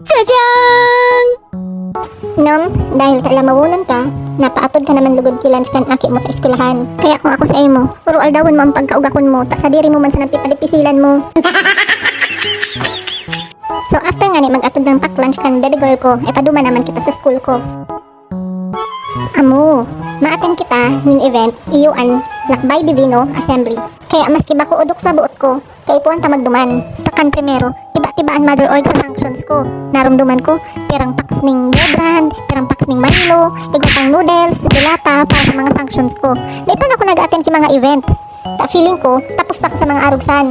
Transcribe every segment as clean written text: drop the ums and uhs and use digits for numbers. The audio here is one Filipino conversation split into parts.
Jajang! Nom, dahil talamawunan ka, napaatod ka naman lugod kilans kan aki mo sa eskwelahan. Kaya kung ako sa imo, puro aldawon mo ang pagkaugakon mo, ta sa diri mo man sa nagpipadipisilan mo. So after nga ni mag-atod ng pack lunch kan baby girl ko, ay paduma naman kita sa school ko. Amo, ma-attend kita ng event, iyuan, Lakbay Divino Assembly. Kaya maski ba ko udok sa buot ko, kay puwan ta magduman. Takan primero, tiba-tibaan mother org sa functions ko. Narumduman ko, pirang packs ning brand, pirang packs ning Milo, igotang noodles, dilata para sa mga functions ko. Di pa na ako nag-attend ki mga event. Ta feeling ko, tapos na ko sa mga arugsan.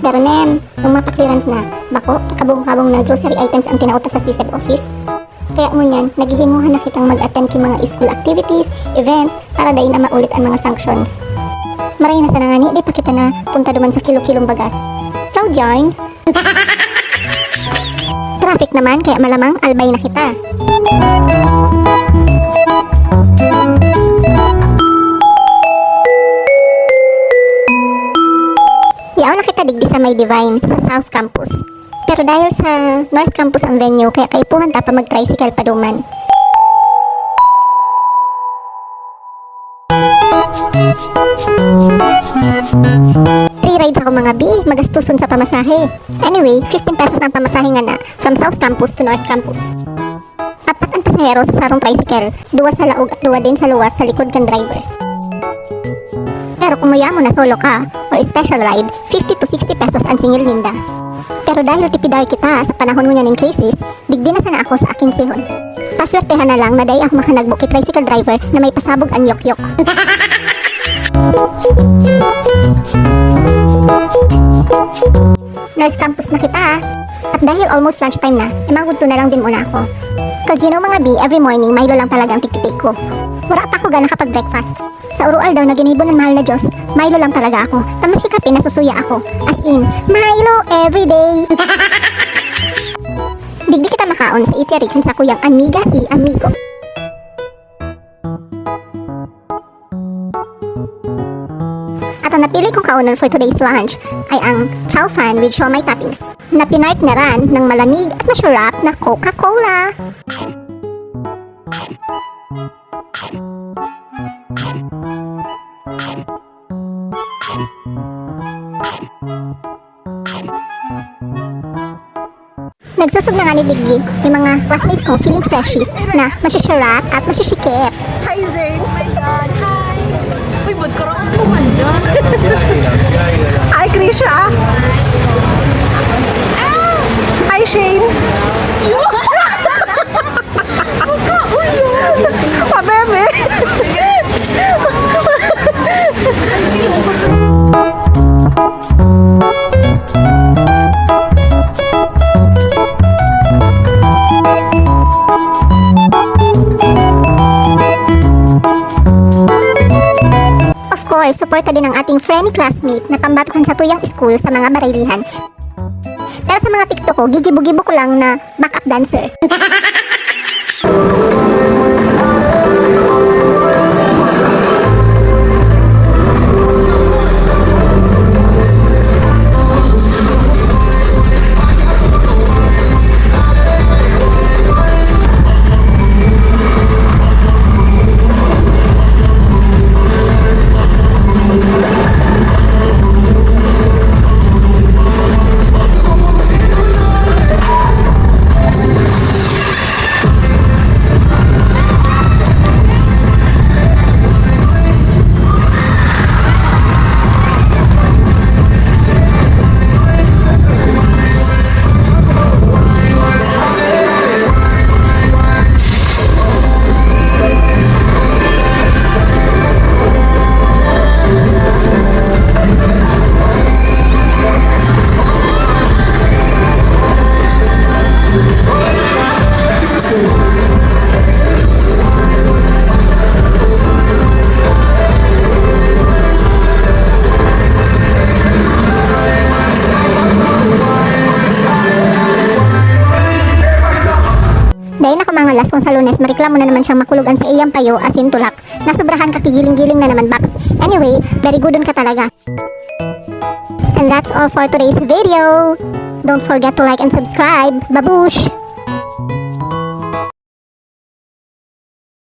Pero nem, nung mapa-clearance na, bako, kabong-kabong na grocery items ang tinauta sa CSEB office. Kaya ngunyan, naghihinguhan na kitang mag-attend ki mga school activities, events, para dahin na maulit ang mga sanctions. Maray na sa nangani, di pa kita na punta duman sa kilo-kilong bagas. Proud yarn! Traffic naman, kaya malamang albay na kita. Yaw na kita digdi sa May Divine, sa South Campus. Pero dahil sa North Campus ang venue, kaya kaipuhan ta pa mag-tricycle paduman. Three rides ako mga B, magastuson sa pamasahe. Anyway, 15 pesos ang pamasahe nga na, from South Campus to North Campus. Apat ang pasahero sa sarong tricycle, duwa sa laog at duwa din sa luwas sa likod kan driver. Pero kung maya mo na solo ka, or special ride, 50 to 60 pesos ang singil ninda. Pero dahil tipidar kita sa panahon mo niya ng crisis, digdi na sana ako sa aking sihon. Paswertehan na lang na dahi ako makanagbo kay tricycle driver na may pasabog ang yok-yok. North Campus na kita ah. At dahil almost lunchtime na, imangudto na lang din muna ako. Cause you know mga B, every morning, Milo lang talaga ang tigtipik ko. Wala pa ako gana kapag breakfast. Sa urual daw na ginibon ng mahal na Diyos, Milo lang talaga ako. Tamas kape nasusuya ako. As in, Milo everyday. Digdi kita makaon sa eatery kan sa kuyang Amiga y Amigo. At ang napili kong kaunan for today's lunch ay ang chow fan with siomai toppings na pinart na ran ng malamig at masyurap na Coca-Cola. Nagsusog na nga ni Biggie yung mga classmates ko feeling freshies na masyasyarat at masyasikip. Hi Zane! Oh my God! Hi! Uy, ba't ka rin pumandan? Hi Krisha! Hi Shane! Pabebe! Suporta din ang ating friendly classmate na pambatukan sa tuyang school sa mga baraylihan. Pero sa mga TikTok ko, gigibo-gibo ko lang na backup dancer. Dahil ako mga las kung sa Lunes, mareklamo na naman siyang makulugan sa iyang payo asin tulak. Nasubrahan ka kigiling-giling na naman, Babs. Anyway, very good ka talaga. And that's all for today's video. Don't forget to like and subscribe. Babush!